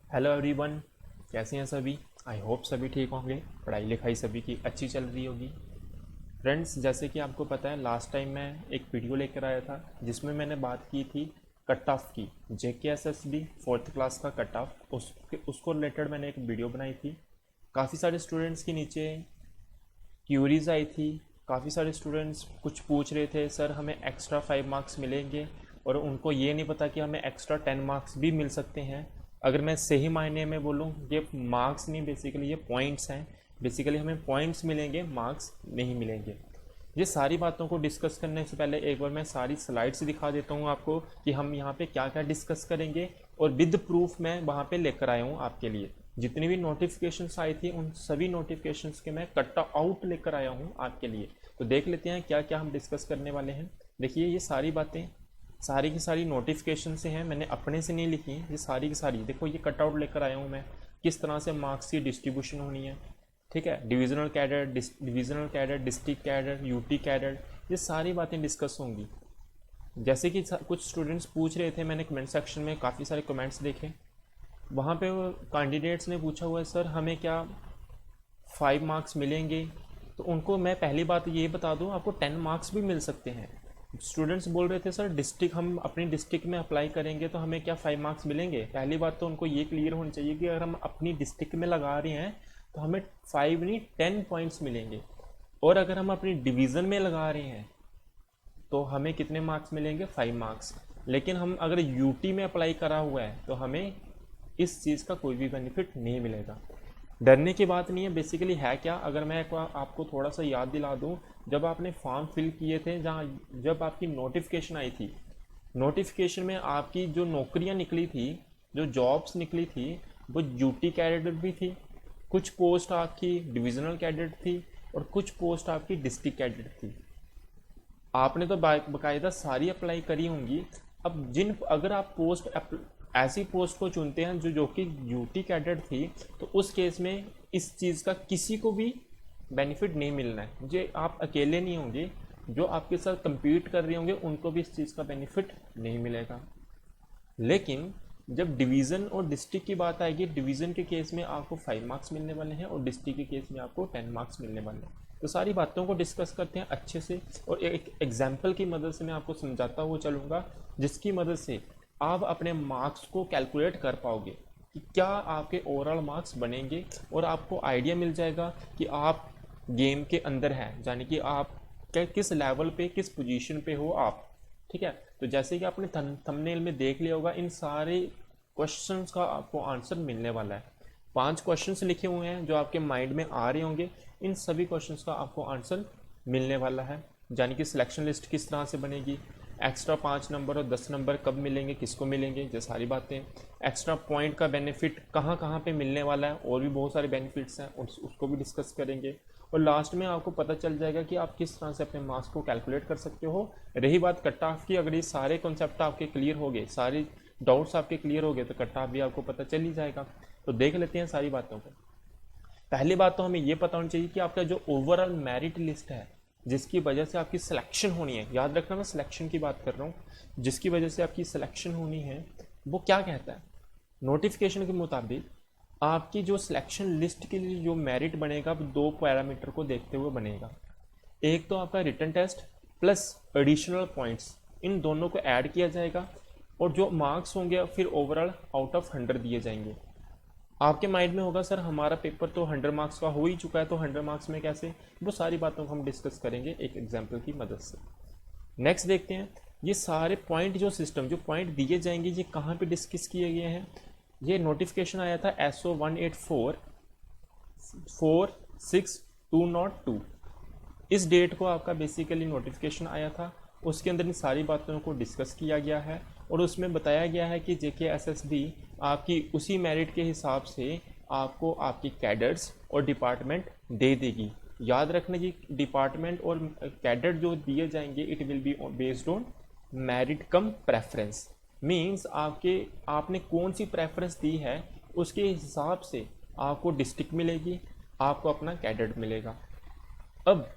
Hello everyone, कैसे हैं सभी। आई होप सभी ठीक होंगे। पढ़ाई लिखाई सभी की अच्छी चल रही होगी। फ्रेंड्स, जैसे कि आपको पता है लास्ट टाइम मैं एक वीडियो लेकर आया था जिसमें मैंने बात की थी कट ऑफ की। JKSSB फोर्थ क्लास का कट ऑफ उसको रिलेटेड मैंने एक वीडियो बनाई थी। काफ़ी सारे स्टूडेंट्स के नीचे क्यूरीज आई थी। काफ़ी सारे स्टूडेंट्स कुछ पूछ रहे थे, सर हमें एक्स्ट्रा 5 मार्क्स मिलेंगे, और उनको ये नहीं पता कि हमें एक्स्ट्रा 10 मार्क्स भी मिल सकते हैं। अगर मैं सही मायने में बोलूँ, ये मार्क्स नहीं, बेसिकली ये पॉइंट्स हैं। बेसिकली हमें पॉइंट्स मिलेंगे, मार्क्स नहीं मिलेंगे। ये सारी बातों को डिस्कस करने से पहले एक बार मैं सारी स्लाइड्स दिखा देता हूँ आपको कि हम यहाँ पे क्या क्या डिस्कस करेंगे, और विद प्रूफ मैं वहाँ पे लेकर आया हूँ आपके लिए। जितनी भी नोटिफिकेशंस आई थी उन सभी नोटिफिकेशंस के मैं कट आउट लेकर आया हूँ आपके लिए। तो देख लेते हैं क्या क्या हम डिस्कस करने वाले हैं। देखिए, ये सारी बातें सारी की सारी नोटिफिकेशन से हैं, मैंने अपने से नहीं लिखी हैं। ये सारी की सारी देखो, ये कट आउट लेकर आया हूँ मैं, किस तरह से मार्क्स की डिस्ट्रीब्यूशन होनी है। ठीक है, divisional cadre, district cadre, UT cadre, ये सारी बातें डिस्कस होंगी। जैसे कि कुछ स्टूडेंट्स पूछ रहे थे, मैंने कमेंट सेक्शन में काफ़ी सारे कमेंट्स देखे। वहाँ पे वो कैंडिडेट्स ने पूछा हुआ है, सर हमें क्या 5 मार्क्स मिलेंगे। तो उनको मैं पहली बात ये बता दूँ, आपको 10 मार्क्स भी मिल सकते हैं। स्टूडेंट्स बोल रहे थे, सर डिस्ट्रिक्ट हम अपनी डिस्ट्रिक्ट में अप्लाई करेंगे तो हमें क्या 5 मार्क्स मिलेंगे। पहली बात तो उनको ये क्लियर होनी चाहिए कि अगर हम अपनी डिस्ट्रिक्ट में लगा रहे हैं तो हमें 5 नहीं 10 पॉइंट्स मिलेंगे, और अगर हम अपनी डिवीज़न में लगा रहे हैं तो हमें कितने मार्क्स मिलेंगे, 5 मार्क्स। लेकिन हम अगर यूटी में अप्लाई करा हुआ है तो हमें इस चीज़ का कोई भी बेनिफिट नहीं मिलेगा। डरने की बात नहीं है, बेसिकली है क्या, अगर मैं आपको थोड़ा सा याद दिला दूं, जब आपने फॉर्म फिल किए थे, जहाँ जब आपकी नोटिफिकेशन आई थी, नोटिफिकेशन में आपकी जो नौकरियां निकली थी, जो जॉब्स निकली थी, वो यूटी कैडेट भी थी, कुछ पोस्ट आपकी डिविजनल कैडेट थी, और कुछ पोस्ट आपकी डिस्ट्रिक्ट कैडेट थी। आपने तो बाकायदा सारी अप्लाई करी होंगी। अब जिन अगर आप ऐसी पोस्ट को चुनते हैं जो कि यूटी कैडेट थी, तो उस केस में इस चीज़ का किसी को भी बेनिफिट नहीं मिलना है। मुझे आप अकेले नहीं होंगे, जो आपके साथ compete कर रहे होंगे उनको भी इस चीज़ का बेनिफिट नहीं मिलेगा। लेकिन जब डिवीज़न और डिस्ट्रिक्ट की बात आएगी, डिवीज़न के केस में आपको 5 मार्क्स मिलने वाले हैं, और डिस्ट्रिक्ट के केस में आपको 10 मार्क्स मिलने वाले हैं। तो सारी बातों को डिस्कस करते हैं अच्छे से, और एक एग्जाम्पल की मदद से मैं आपको समझाता हुआ चलूँगा, जिसकी मदद से आप अपने मार्क्स को कैलकुलेट कर पाओगे कि क्या आपके ओवरऑल मार्क्स बनेंगे, और आपको आइडिया मिल जाएगा कि आप गेम के अंदर हैं, यानी कि आप किस लेवल पे, किस पोजीशन पे हो आप। ठीक है, तो जैसे कि आपने थंबनेल में देख लिया होगा, इन सारे क्वेश्चंस का आपको आंसर मिलने वाला है। 5 क्वेश्चंस लिखे हुए हैं जो आपके माइंड में आ रहे होंगे, इन सभी क्वेश्चंस का आपको आंसर मिलने वाला है। यानी कि सिलेक्शन लिस्ट किस तरह से बनेगी, एक्स्ट्रा 5 नंबर और 10 नंबर कब मिलेंगे, किसको मिलेंगे, ये सारी बातें। एक्स्ट्रा पॉइंट का बेनिफिट कहाँ कहाँ पे मिलने वाला है, और भी बहुत सारे बेनिफिट्स हैं, उसको भी डिस्कस करेंगे। और लास्ट में आपको पता चल जाएगा कि आप किस तरह से अपने मार्क्स को कैलकुलेट कर सकते हो। रही बात कट ऑफ की, अगर ये सारे कॉन्सेप्ट आपके क्लियर हो गए, सारे डाउट्स आपके क्लियर हो गए, तो कट ऑफ भी आपको पता चल ही जाएगा। तो देख लेते हैं सारी बातों को। पहली बात तो हमें ये पता होनी चाहिए कि आपका जो ओवरऑल मेरिट लिस्ट है, जिसकी वजह से आपकी सिलेक्शन होनी है, याद रखना मैं सिलेक्शन की बात कर रहा हूँ, जिसकी वजह से आपकी सिलेक्शन होनी है, वो क्या कहता है। नोटिफिकेशन के मुताबिक आपकी जो सिलेक्शन लिस्ट के लिए जो मेरिट बनेगा, वो 2 पैरामीटर को देखते हुए बनेगा। एक तो आपका written test plus additional points, इन दोनों को ऐड किया जाएगा, और जो मार्क्स होंगे फिर ओवरऑल आउट ऑफ 100 दिए जाएंगे। आपके माइंड में होगा, सर हमारा पेपर तो 100 मार्क्स का हो ही चुका है, तो 100 मार्क्स में कैसे। वो सारी बातों को हम डिस्कस करेंगे एक एग्जाम्पल की मदद से। नेक्स्ट देखते हैं, ये सारे पॉइंट जो सिस्टम, जो पॉइंट दिए जाएंगे, ये कहाँ पे डिस्कस किए गए हैं। ये नोटिफिकेशन आया था SO 184-46202, इस डेट को आपका बेसिकली नोटिफिकेशन आया था। उसके अंदर इन सारी बातों को डिस्कस किया गया है, और उसमें बताया गया है कि JKSSB आपकी उसी मेरिट के हिसाब से आपको आपकी कैडर्स और डिपार्टमेंट दे देगी। याद रखना कि डिपार्टमेंट और कैडर जो दिए जाएंगे, it will be based on merit come preference. Means आपने कौन सी प्रेफरेंस दी है, उसके हिसाब से आपको डिस्ट्रिक्ट मिलेगी, आपको अपना कैडेट मिलेगा। अब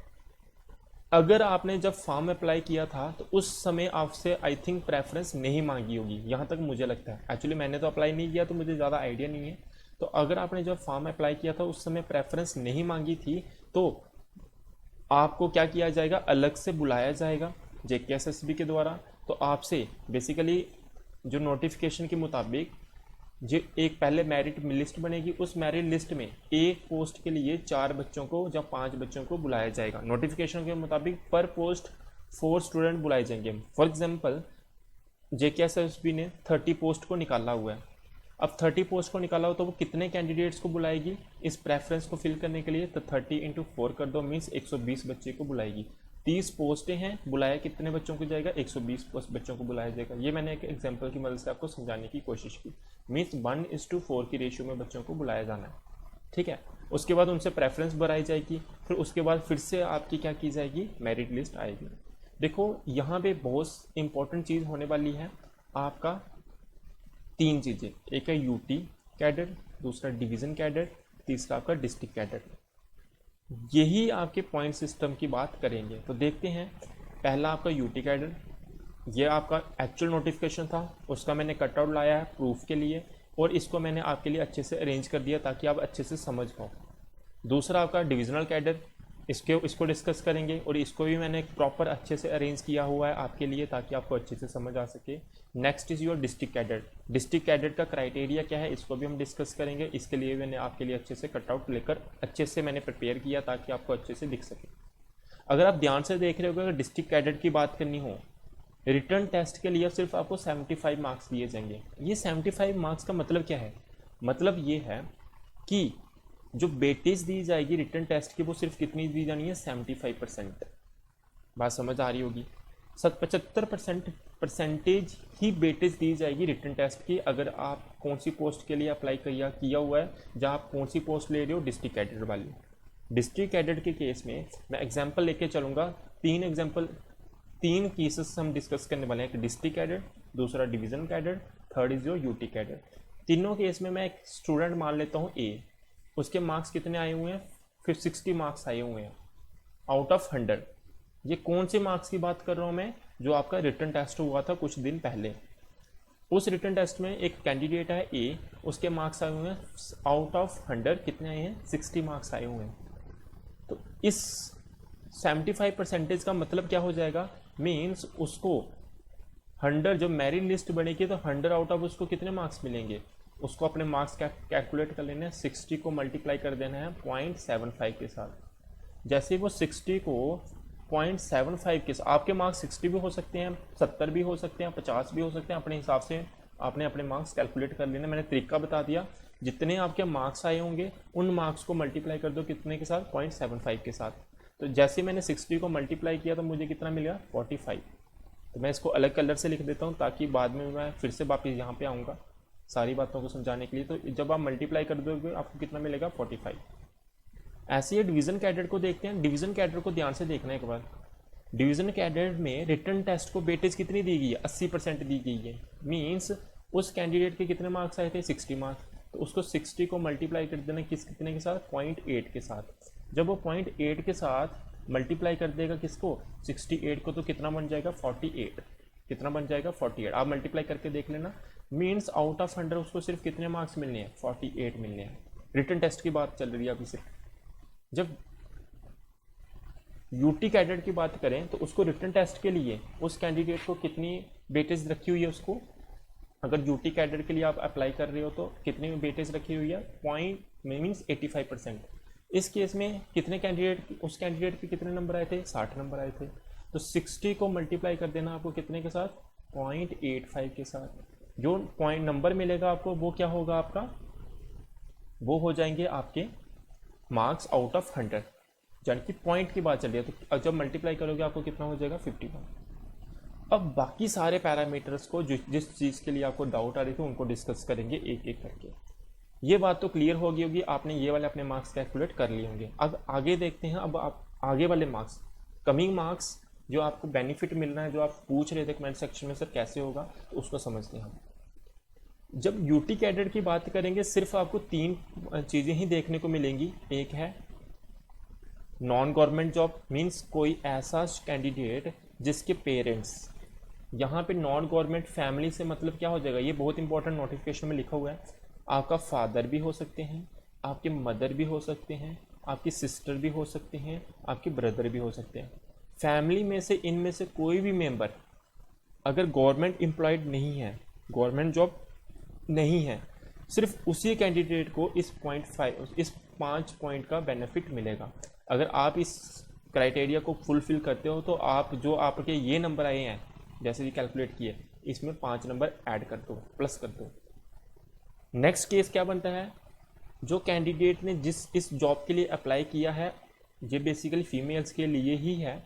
अगर आपने जब फॉर्म अप्लाई किया था तो उस समय आपसे आई थिंक प्रेफरेंस नहीं मांगी होगी, यहाँ तक मुझे लगता है। एक्चुअली मैंने तो अप्लाई नहीं किया तो मुझे ज़्यादा आइडिया नहीं है। तो अगर आपने जब फॉर्म अप्लाई किया था उस समय प्रेफरेंस नहीं मांगी थी तो आपको क्या किया जाएगा, अलग से बुलाया जाएगा JKSSB के द्वारा। तो आपसे बेसिकली जो नोटिफिकेशन के मुताबिक जो एक पहले मेरिट लिस्ट बनेगी, उस मेरिट लिस्ट में एक पोस्ट के लिए 4 बच्चों को या 5 बच्चों को बुलाया जाएगा। नोटिफिकेशन के मुताबिक पर पोस्ट 4 स्टूडेंट बुलाए जाएंगे। फॉर एग्जांपल JKSSB ने 30 पोस्ट को निकाला हुआ है। अब 30 पोस्ट को निकाला हो तो वो कितने कैंडिडेट्स को बुलाएगी इस प्रेफरेंस को फिल करने के लिए, तो 30 × 4 कर दो, मीन्स 120 बच्चे को बुलाएगी। 30 पोस्टें हैं, बुलाया कितने बच्चों को जाएगा, 120 बच्चों को बुलाया जाएगा। ये मैंने एक एग्जांपल की मदद से आपको समझाने की कोशिश की। मीन्स 1:4 की रेशियो में बच्चों को बुलाया जाना है, ठीक है। उसके बाद उनसे प्रेफरेंस बढ़ाई जाएगी, फिर उसके बाद फिर से आपकी क्या की जाएगी, मेरिट लिस्ट आएगी। देखो यहाँ पे बहुत इंपॉर्टेंट चीज़ होने वाली है आपका, 3 चीज़ें। एक है यूटी कैडर, दूसरा डिवीज़न कैडर, तीसरा आपका डिस्ट्रिक्ट कैडर। यही आपके पॉइंट सिस्टम की बात करेंगे। तो देखते हैं, पहला आपका यूटी कैडर, ये आपका एक्चुअल नोटिफिकेशन था, उसका मैंने कटआउट लाया है प्रूफ के लिए, और इसको मैंने आपके लिए अच्छे से अरेंज कर दिया ताकि आप अच्छे से समझ पाओ। दूसरा आपका डिविजनल कैडर, इसको डिस्कस करेंगे, और इसको भी मैंने प्रॉपर अच्छे से अरेंज किया हुआ है आपके लिए ताकि आपको अच्छे से समझ आ सके। Next is your district cadre. District cadre का क्राइटेरिया क्या है, इसको भी हम डिस्कस करेंगे। इसके लिए मैंने आपके लिए अच्छे से कटआउट लेकर अच्छे से मैंने प्रिपेयर किया ताकि आपको अच्छे से दिख सके। अगर आप ध्यान से देख रहे हो, अगर डिस्ट्रिक्ट कैडर की बात करनी हो, रिटर्न टेस्ट के लिए सिर्फ आपको 75 मार्क्स दिए जाएंगे। ये 75 मार्क्स का मतलब क्या है, मतलब ये है कि जो वेटेज दी जाएगी रिटर्न टेस्ट की वो सिर्फ कितनी दी जानी है, 75%। बात समझ आ रही होगी। 75% परसेंटेज ही वेटेज दी जाएगी रिटर्न टेस्ट की, अगर आप कौन सी पोस्ट के लिए अप्लाई किया हुआ है, जहाँ आप कौन सी पोस्ट ले रहे हो, डिस्ट्रिक्ट कैडर वाली। डिस्ट्रिक्ट कैडर के केस में मैं एग्जाम्पल लेके चलूँगा, 3 केसेस हम डिस्कस करने वाले हैं, एक डिस्ट्रिक्ट कैडर, दूसरा division cadre, third is your UT cadre. तीनों केस में मैं एक स्टूडेंट मान लेता हूँ ए, उसके मार्क्स कितने आए हुए हैं, फिर 60 मार्क्स आए हुए हैं आउट ऑफ 100। ये कौन से मार्क्स की बात कर रहा हूँ मैं, जो आपका रिटर्न टेस्ट हुआ था कुछ दिन पहले। उस रिटर्न टेस्ट में एक कैंडिडेट है ए, उसके मार्क्स आए हुए हैं आउट ऑफ 100 कितने आए हैं, 60 मार्क्स आए हुए हैं। तो इस 75% का मतलब क्या हो जाएगा, मीन्स उसको 100 जो मेरिट लिस्ट बनेगी तो 100 आउट ऑफ उसको कितने मार्क्स मिलेंगे, उसको अपने मार्क्स कैलकुलेट कर लेना है, 60 को मल्टीप्लाई कर देना है 0.75 के साथ। जैसे वो 60 को 0.75 के साथ, आपके मार्क्स 60 भी हो सकते हैं, 70 भी हो सकते हैं, 50 भी हो सकते हैं, अपने हिसाब से आपने अपने मार्क्स कैलकुलेट कर लेना। मैंने तरीका बता दिया, जितने आपके मार्क्स आए होंगे उन मार्क्स को मल्टीप्लाई कर दो कितने के साथ, 0.75 के साथ। तो जैसे मैंने 60 को मल्टीप्लाई किया तो मुझे कितना मिला, 45। तो मैं इसको अलग कलर से लिख देता हूँ ताकि बाद में मैं फिर से वापस यहाँ पे आऊँगा सारी बातों को समझाने के लिए। तो जब आप मल्टीप्लाई कर दोगे आपको कितना मिलेगा, 45। ऐसे ही डिवीज़न कैडर को देखते हैं। डिवीज़न कैडर को ध्यान से देखना एक बार। डिवीज़न कैडर में रिटर्न टेस्ट को वेटेज कितनी दी गई है, 80% दी गई है। मीन्स उस कैंडिडेट के कितने मार्क्स आए थे, 60 मार्क्स, तो उसको 60 को मल्टीप्लाई कर देना कितने के साथ, 0.8 के साथ। जब वो 0.8 के साथ मल्टीप्लाई कर देगा किसको, 68 को, तो कितना बन जाएगा, 48। कितना बन जाएगा, 48। आप मल्टीप्लाई करके देख लेना। मीन्स आउट ऑफ 100 उसको सिर्फ कितने मार्क्स मिलने हैं, 48 मिलने हैं। रिटर्न टेस्ट की बात चल रही है अभी सिर्फ। जब यूटी कैडेट की बात करें तो उसको रिटर्न टेस्ट के लिए उस कैंडिडेट को कितनी वेटेज रखी हुई है, उसको अगर यूटी कैडेट के लिए आप अप्लाई कर रहे हो तो कितनी वेटेज रखी हुई है, मीन्स 85%। इस केस में कितने कैंडिडेट, उस कैंडिडेट के कितने नंबर आए थे, 60 नंबर आए थे। तो 60 को मल्टीप्लाई कर देना आपको कितने के साथ, 0.85 के साथ। जो पॉइंट नंबर मिलेगा आपको वो क्या होगा आपका, वो हो जाएंगे आपके मार्क्स आउट ऑफ 100, यानी कि पॉइंट की बात चल रही है। तो जब मल्टीप्लाई करोगे आपको कितना हो जाएगा, 51। अब बाकी सारे पैरामीटर्स को जिस चीज़ के लिए आपको डाउट आ रही थी उनको डिस्कस करेंगे एक एक करके। ये बात तो क्लियर होगी होगी, आपने ये वाले अपने मार्क्स कैलकुलेट कर लिए होंगे। अब आगे देखते हैं, अब आप आगे वाले मार्क्स, कमिंग मार्क्स, जो आपको बेनिफिट मिलना है, जो आप पूछ रहे थे कमेंट सेक्शन में सर कैसे होगा, तो उसको समझते हैं हम। जब यूटी कैडेट की बात करेंगे सिर्फ आपको 3 चीज़ें ही देखने को मिलेंगी। एक है नॉन गवर्नमेंट जॉब मीन्स कोई ऐसा कैंडिडेट जिसके पेरेंट्स, यहाँ पे नॉन गवर्नमेंट फैमिली से मतलब क्या हो जाएगा, ये बहुत इंपॉर्टेंट नोटिफिकेशन में लिखा हुआ है, आपका फादर भी हो सकते हैं, आपके मदर भी हो सकते हैं, आपकी सिस्टर भी हो सकते हैं, आपके ब्रदर भी हो सकते हैं। फैमिली में से इनमें से कोई भी मेंबर अगर गवर्नमेंट एम्प्लॉयड नहीं है, गवर्नमेंट जॉब नहीं है, सिर्फ उसी कैंडिडेट को इस 5 पॉइंट का बेनिफिट मिलेगा। अगर आप इस क्राइटेरिया को फुलफिल करते हो तो आप जो आपके ये नंबर आए हैं जैसे कि कैलकुलेट किए, इसमें 5 नंबर ऐड कर दो, प्लस कर दो। नेक्स्ट केस क्या बनता है, जो कैंडिडेट ने इस जॉब के लिए अप्लाई किया है, ये बेसिकली फीमेल्स के लिए ही है,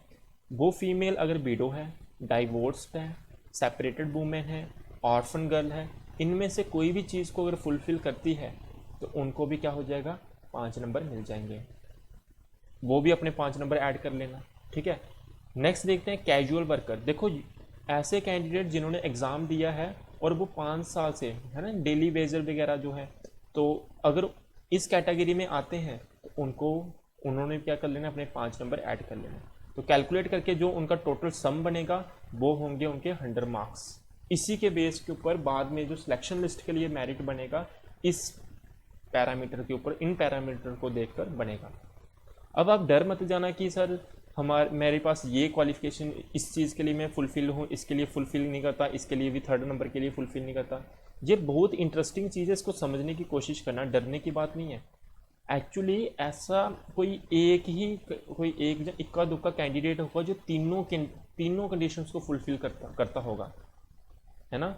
वो फीमेल अगर विडो है, डाइवोर्स्ड है, सेपरेटेड वूमेन है, ऑर्फन गर्ल है, इनमें से कोई भी चीज़ को अगर फुलफिल करती है तो उनको भी क्या हो जाएगा, 5 नंबर मिल जाएंगे। वो भी अपने 5 नंबर ऐड कर लेना, ठीक है। नेक्स्ट देखते हैं कैजुअल वर्कर। देखो ऐसे कैंडिडेट जिन्होंने एग्ज़ाम दिया है और वो 5 साल से है ना डेली वेजर वगैरह जो है, तो अगर इस कैटेगरी में आते हैं तो उन्होंने क्या कर लेना, अपने 5 नंबर ऐड कर लेना। तो कैलकुलेट करके जो उनका टोटल सम बनेगा वो होंगे उनके 100 मार्क्स। इसी के बेस के ऊपर बाद में जो सिलेक्शन लिस्ट के लिए मेरिट बनेगा इस पैरामीटर के ऊपर, इन पैरामीटर को देखकर बनेगा। अब आप डर मत जाना कि सर मेरे पास ये क्वालिफिकेशन, इस चीज़ के लिए मैं फुलफिल हूँ, इसके लिए फुलफिल नहीं करता, इसके लिए भी 3rd नंबर के लिए फुलफिल नहीं करता। ये बहुत इंटरेस्टिंग चीज़ है, इसको समझने की कोशिश करना, डरने की बात नहीं है। एक्चुअली ऐसा कोई एक इक्का दुक्का कैंडिडेट होगा जो तीनों कंडीशंस को फुलफिल करता होगा, है ना।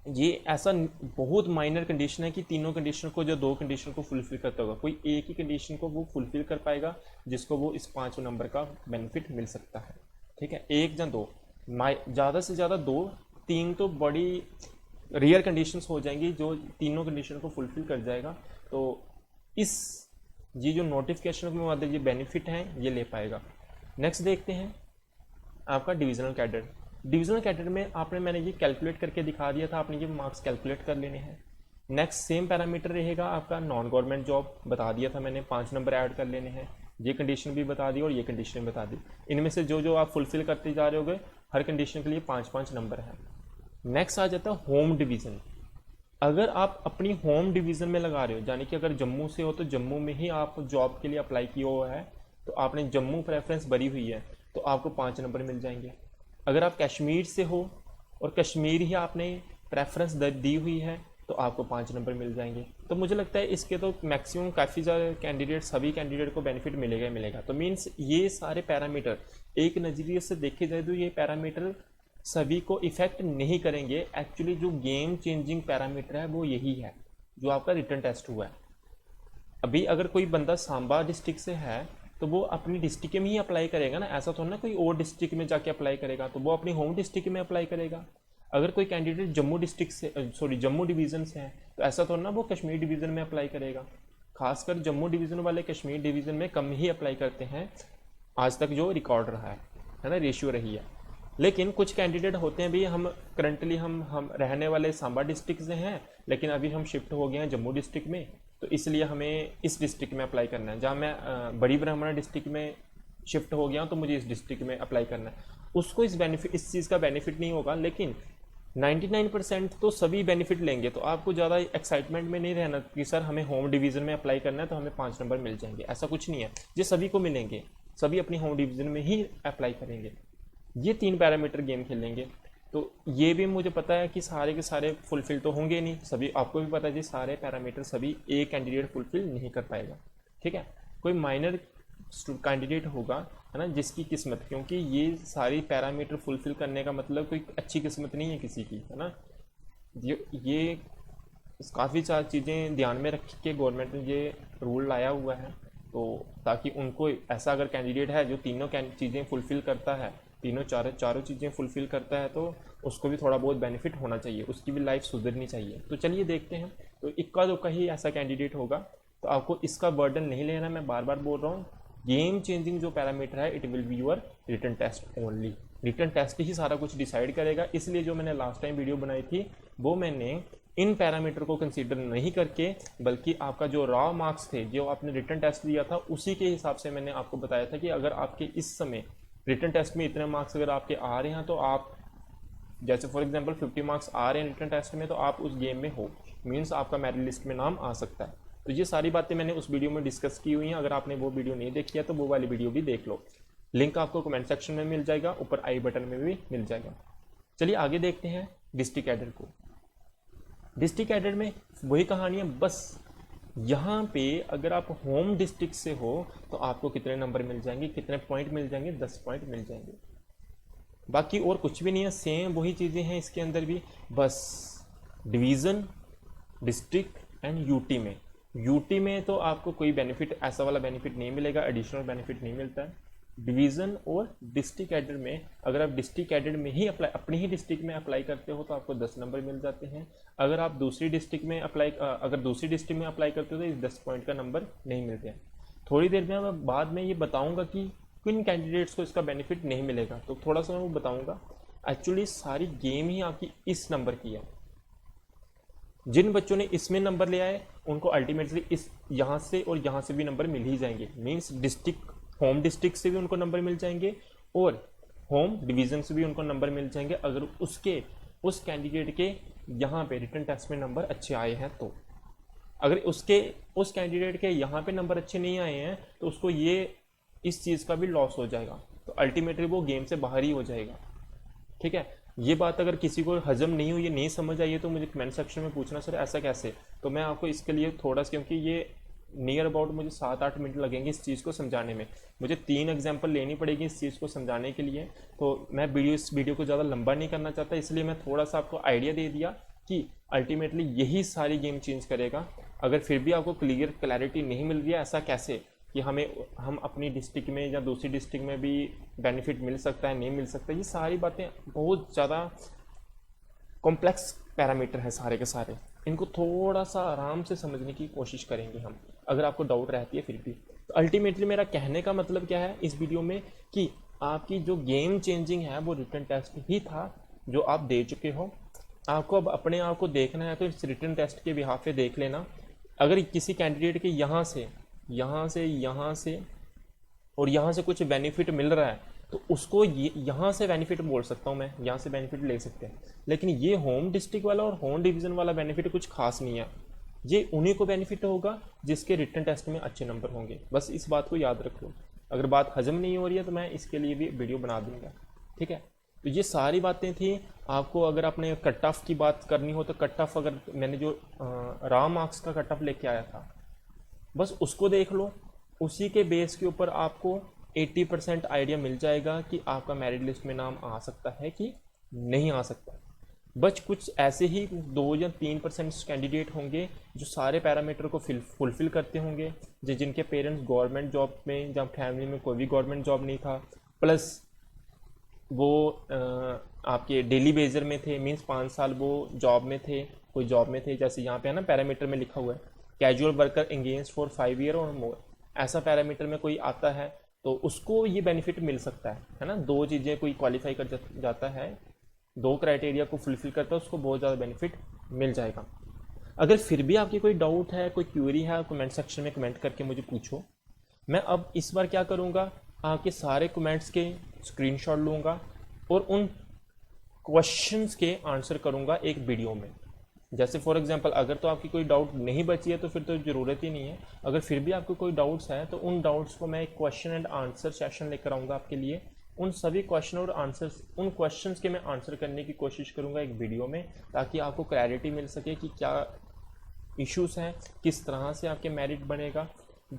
ये ऐसा बहुत माइनर कंडीशन है कि तीनों कंडीशन को, जो 2 कंडीशन को फुलफिल करता होगा, कोई एक ही कंडीशन को वो फुलफिल कर पाएगा जिसको वो इस 5 नंबर का बेनिफिट मिल सकता है, ठीक है। 1 या 2, ज़्यादा से ज़्यादा 2-3 तो बड़ी रेयर कंडीशंस हो जाएंगी जो तीनों कंडीशन को फुलफिल कर जाएगा। तो ये जो नोटिफिकेशन में वाले ये बेनिफिट हैं ये ले पाएगा। नेक्स्ट देखते हैं आपका डिविजनल कैडर। डिविजनल कैडर में मैंने ये कैलकुलेट करके दिखा दिया था, आपने ये मार्क्स कैलकुलेट कर लेने हैं। नेक्स्ट सेम पैरामीटर रहेगा आपका नॉन गवर्नमेंट जॉब, बता दिया था मैंने, 5 नंबर ऐड कर लेने हैं। ये कंडीशन भी बता दी और ये कंडीशन भी बता दी। इनमें से जो आप फुलफिल करते जा रहे होगे हर कंडीशन के लिए 5-5 नंबर है। नेक्स्ट आ जाता है होम डिवीज़न। अगर आप अपनी होम डिवीज़न में लगा रहे हो, यानी कि अगर जम्मू से हो तो जम्मू में ही आप जॉब के लिए अप्लाई किया हुआ है, तो आपने जम्मू प्रेफरेंस भरी हुई है तो आपको 5 नंबर मिल जाएंगे। अगर आप कश्मीर से हो और कश्मीर ही आपने प्रेफरेंस दी हुई है तो आपको 5 नंबर मिल जाएंगे। तो मुझे लगता है इसके तो मैक्सिमम काफ़ी ज़्यादा कैंडिडेट, सभी कैंडिडेट को बेनिफिट मिलेगा ही मिलेगा। तो मीन्स ये सारे पैरामीटर एक नज़रिए से देखे जाए तो ये पैरामीटर सभी को इफ़ेक्ट नहीं करेंगे। एक्चुअली जो गेम चेंजिंग पैरामीटर है वो यही है जो आपका रिटन टेस्ट हुआ है। अभी अगर कोई बंदा सांबा डिस्ट्रिक्ट से है तो वो अपनी डिस्ट्रिक्ट में ही अप्लाई करेगा ना, ऐसा तो ना कोई और डिस्ट्रिक्ट में जाके अप्लाई करेगा, तो वो अपनी होम डिस्ट्रिक्ट में अप्लाई करेगा। अगर कोई कैंडिडेट जम्मू डिवीज़न से है तो ऐसा तो ना वो कश्मीर डिवीज़न में अप्लाई करेगा। खासकर जम्मू डिवीज़न वाले कश्मीर डिवीज़न में कम ही अप्लाई करते हैं, आज तक जो रिकॉर्ड रहा है ना, रेशियो रही है। लेकिन कुछ कैंडिडेट होते हैं भी, हम करंटली हम रहने वाले सांबा डिस्ट्रिक्ट से हैं लेकिन अभी हम शिफ्ट हो गए हैं जम्मू डिस्ट्रिक्ट में, तो इसलिए हमें इस डिस्ट्रिक्ट में अप्लाई करना है। जहाँ मैं बड़ी ब्राह्मणा डिस्ट्रिक्ट में शिफ्ट हो गया हूँ तो मुझे इस डिस्ट्रिक्ट में अप्लाई करना है। उसको इस चीज़ का बेनिफिट नहीं होगा, लेकिन 99% तो सभी बेनिफिट लेंगे। तो आपको ज़्यादा एक्साइटमेंट में नहीं रहना कि सर हमें होम डिवीज़न में अप्लाई करना है तो हमें 5 नंबर मिल जाएंगे, ऐसा कुछ नहीं है। ये सभी को मिलेंगे, सभी अपनी होम डिवीज़न में ही अप्लाई करेंगे। ये 3 पैरामीटर गेम खेलेंगे। तो ये भी मुझे पता है कि सारे के सारे फुलफिल तो होंगे नहीं, सभी आपको भी पता है जी सारे पैरामीटर सभी एक कैंडिडेट फुलफिल नहीं कर पाएगा, ठीक है। कोई माइनर कैंडिडेट होगा, है ना, जिसकी किस्मत, क्योंकि ये सारी पैरामीटर फुलफिल करने का मतलब कोई अच्छी किस्मत नहीं है किसी की, है ना। ये काफ़ी सारी चीज़ें ध्यान में रख के गवर्नमेंट ने ये रूल लाया हुआ है, तो ताकि उनको ऐसा अगर कैंडिडेट है जो तीनों चीज़ें फुलफ़िल करता है, चारों चीज़ें फुलफ़िल करता है, तो उसको भी थोड़ा बहुत बेनिफिट होना चाहिए, उसकी भी लाइफ सुधरनी चाहिए। तो चलिए देखते हैं। तो इक्का दुक्का ही ऐसा कैंडिडेट होगा, तो आपको इसका बर्डन नहीं लेना। मैं बार बार बोल रहा हूँ, गेम चेंजिंग जो पैरामीटर है it will be your written test only. Written test ही सारा कुछ डिसाइड करेगा। इसलिए जो मैंने लास्ट टाइम वीडियो बनाई थी वो मैंने इन पैरामीटर को कंसीडर नहीं करके, बल्कि आपका जो रॉ मार्क्स थे, जो आपने रिटन टेस्ट दिया था, उसी के हिसाब से मैंने आपको बताया था कि अगर आपके इस समय रिटन टेस्ट में इतने मार्क्स अगर आपके आ रहे हैं, तो आप जैसे फॉर एग्जांपल 50 मार्क्स आ रहे हैं रिटन टेस्ट में, तो आप उस गेम में हो, मीन्स आपका मेरिट लिस्ट में नाम आ सकता है। तो ये सारी बातें मैंने उस वीडियो में डिस्कस की हुई हैं। अगर आपने वो वीडियो नहीं देखी है तो वो वाली वीडियो भी देख लो, लिंक आपको कमेंट सेक्शन में मिल जाएगा, ऊपर आई बटन में भी मिल जाएगा। चलिए आगे देखते हैं डिस्ट्रिक्ट कैडर को। डिस्ट्रिक्ट कैडर में वही कहानी है, बस यहाँ पे अगर आप होम डिस्ट्रिक्ट से हो तो आपको कितने नंबर मिल जाएंगे, कितने पॉइंट मिल जाएंगे, 10 पॉइंट मिल जाएंगे। बाकी और कुछ भी नहीं है, सेम वही चीज़ें हैं इसके अंदर भी, बस डिवीज़न, डिस्ट्रिक्ट एंड यूटी में। यूटी में तो आपको कोई बेनिफिट, ऐसा वाला बेनिफिट नहीं मिलेगा, एडिशनल बेनिफिट नहीं मिलता है। डिवीज़न और डिस्ट्रिक्ट कैडर में अगर आप डिस्ट्रिक्ट कैडर में ही अप्लाई, अपनी ही डिस्ट्रिक्ट में अप्लाई करते हो तो आपको 10 नंबर मिल जाते हैं। अगर आप दूसरी डिस्ट्रिक्ट में अप्लाई करते हो तो इस 10 पॉइंट का नंबर नहीं मिलते हैं। थोड़ी देर में मैं बाद में ये बताऊंगा कि किन कैंडिडेट्स को इसका बेनिफिट नहीं मिलेगा, तो थोड़ा सा मैं वो बताऊंगा। एक्चुअली सारी गेम ही आपकी इस नंबर की है। जिन बच्चों ने इसमें नंबर ले आए उनको अल्टीमेटली इस यहाँ से और यहाँ से भी नंबर मिल ही जाएंगे, मीन्स डिस्ट्रिक्ट, होम डिस्ट्रिक्ट से भी उनको नंबर मिल जाएंगे और होम डिवीज़न से भी उनको नंबर मिल जाएंगे, अगर उसके उस कैंडिडेट के यहाँ पे रिटन टेस्ट में नंबर अच्छे आए हैं तो। अगर उस कैंडिडेट के यहाँ पे नंबर अच्छे नहीं आए हैं तो उसको ये इस चीज़ का भी लॉस हो जाएगा, तो अल्टीमेटली वो गेम से बाहर ही हो जाएगा। ठीक है, ये बात अगर किसी को हजम नहीं हुई, नहीं समझ आई है, तो मुझे कमेंट सेक्शन में पूछना सर ऐसा कैसे, तो मैं आपको इसके लिए थोड़ा सा, क्योंकि ये नियर अबाउट मुझे 7-8 मिनट लगेंगे इस चीज़ को समझाने में, मुझे 3 एग्जांपल लेनी पड़ेगी इस चीज़ को समझाने के लिए, तो मैं इस वीडियो को ज़्यादा लंबा नहीं करना चाहता, इसलिए मैं थोड़ा सा आपको आइडिया दे दिया कि अल्टीमेटली यही सारी गेम चेंज करेगा। अगर फिर भी आपको क्लैरिटी नहीं मिल रही है ऐसा कैसे कि हम अपनी डिस्ट्रिक्ट में या दूसरी डिस्ट्रिक्ट में भी बेनिफिट मिल सकता है, नहीं मिल सकता, ये सारी बातें बहुत ज़्यादा कॉम्प्लेक्स पैरामीटर है सारे के सारे, इनको थोड़ा सा आराम से समझने की कोशिश करेंगे हम, अगर आपको डाउट रहती है फिर भी। तो अल्टीमेटली मेरा कहने का मतलब क्या है इस वीडियो में कि आपकी जो गेम चेंजिंग है वो रिटन टेस्ट ही था जो आप दे चुके हो। आपको अब अपने आप को देखना है तो इस रिटन टेस्ट के बिहाफ पे देख लेना। अगर किसी कैंडिडेट के यहाँ से और यहाँ से कुछ बेनिफिट मिल रहा है तो उसको यहाँ से बेनिफिट बोल सकता हूँ मैं, यहाँ से बेनिफिट ले सकते हैं। लेकिन ये होम डिस्ट्रिक्ट वाला और होम डिवीज़न वाला बेनिफिट कुछ खास नहीं है, ये उन्हीं को बेनिफिट होगा जिसके रिटन टेस्ट में अच्छे नंबर होंगे। बस इस बात को याद रख लो। अगर बात हजम नहीं हो रही है तो मैं इसके लिए भी वीडियो बना दूंगा, ठीक है। तो ये सारी बातें थी। आपको अगर आपने कट ऑफ की बात करनी हो तो कट ऑफ, अगर मैंने जो रॉ मार्क्स का कट ऑफ लेके आया था बस उसको देख लो, उसी के बेस के ऊपर आपको 80% आइडिया मिल जाएगा कि आपका मेरिट लिस्ट में नाम आ सकता है कि नहीं आ सकता। बस कुछ ऐसे ही 2 या 3% कैंडिडेट होंगे जो सारे पैरामीटर को फुलफिल करते होंगे, जिनके पेरेंट्स गवर्नमेंट जॉब में, जब फैमिली में कोई भी गवर्नमेंट जॉब नहीं था, प्लस वो आपके डेली बेजर में थे, मींस 5 साल वो जॉब में थे, कोई जॉब में थे। जैसे यहाँ पे है ना पैरामीटर में लिखा हुआ है casual worker engage for 5 year और मोर, ऐसा पैरामीटर में कोई आता है तो उसको ये बेनिफिट मिल सकता है ना। 2 चीज़ें कोई क्वालिफाई कर जाता है, 2 क्राइटेरिया को फुलफिल करता है, उसको बहुत ज़्यादा बेनिफिट मिल जाएगा। अगर फिर भी आपकी कोई डाउट है, कोई क्यूरी है, कमेंट सेक्शन में कमेंट करके मुझे पूछो। मैं अब इस बार क्या करूँगा, आपके सारे कमेंट्स के स्क्रीनशॉट लूँगा और उन क्वेश्चंस के आंसर करूँगा एक वीडियो में। जैसे फॉर एग्जांपल अगर तो आपकी कोई डाउट नहीं बची है तो फिर तो ज़रूरत ही नहीं है। अगर फिर भी आपको कोई डाउट्स हैं तो उन डाउट्स को मैं एक क्वेश्चन एंड आंसर सेशन लेकर आऊँगा आपके लिए। उन सभी क्वेश्चन और आंसर्स, उन क्वेश्चंस के मैं आंसर करने की कोशिश करूँगा एक वीडियो में, ताकि आपको क्लैरिटी मिल सके कि क्या इश्यूज़ हैं, किस तरह से आपके मेरिट बनेगा।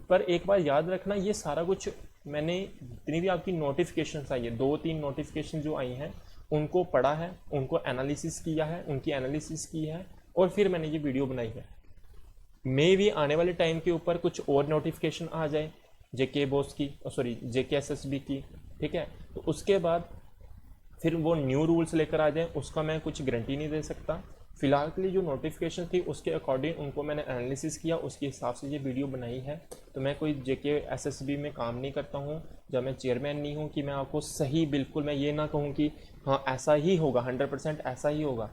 पर एक बार याद रखना, ये सारा कुछ मैंने जितनी भी आपकी नोटिफिकेशंस आई है, 2-3 नोटिफिकेशन जो आई हैं उनको पढ़ा है, उनको एनालिसिस किया है, उनकी एनालिसिस की है और फिर मैंने ये वीडियो बनाई है। मे भी आने वाले टाइम के ऊपर कुछ और नोटिफिकेशन आ जाए जेके बॉस की, सॉरी जेके एसएसबी की, ठीक है, तो उसके बाद फिर वो न्यू रूल्स लेकर आ जाए, उसका मैं कुछ गारंटी नहीं दे सकता। फिलहाल के लिए जो नोटिफिकेशन थी उसके अकॉर्डिंग उनको मैंने एनालिसिस किया, उसके हिसाब से ये वीडियो बनाई है। तो मैं कोई जेके एसएसबी में काम नहीं करता हूँ, जब मैं चेयरमैन नहीं हूँ कि मैं आपको सही, बिल्कुल मैं ये ना कहूँ कि हाँ ऐसा ही होगा, 100% ऐसा ही होगा।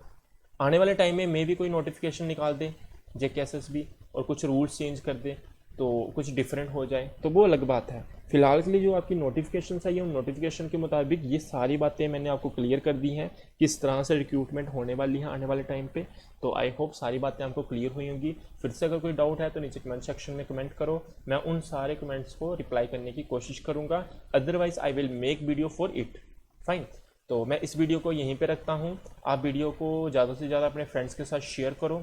आने वाले टाइम में मे भी कोई नोटिफिकेशन निकाल दे JKSSB और कुछ रूल्स चेंज कर दे, तो कुछ डिफरेंट हो जाए, तो वो अलग बात है। फिलहाल के लिए जो आपकी नोटिफिकेशन आई है, उन नोटिफिकेशन के मुताबिक ये सारी बातें मैंने आपको क्लियर कर दी हैं, किस तरह से रिक्रूटमेंट होने वाली है आने वाले टाइम पे। तो आई होप सारी बातें आपको क्लियर हुई होंगी। फिर से अगर कोई डाउट है तो नीचे कमेंट सेक्शन में कमेंट करो, मैं उन सारे कमेंट्स को रिप्लाई करने की कोशिश करूँगा। Otherwise I will make video for it, fine. तो मैं इस वीडियो को यहीं पे रखता हूँ। आप वीडियो को ज़्यादा से ज़्यादा अपने फ्रेंड्स के साथ शेयर करो,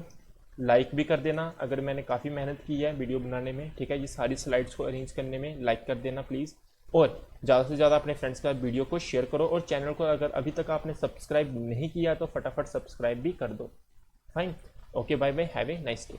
लाइक भी कर देना अगर मैंने काफ़ी मेहनत की है वीडियो बनाने में, ठीक है, ये सारी स्लाइड्स को अरेंज करने में, लाइक कर देना प्लीज़। और ज़्यादा से ज़्यादा अपने फ्रेंड्स का वीडियो को शेयर करो, और चैनल को अगर अभी तक आपने सब्सक्राइब नहीं किया तो फटाफट सब्सक्राइब भी कर दो, fine. Okay, bye bye, have a nice day.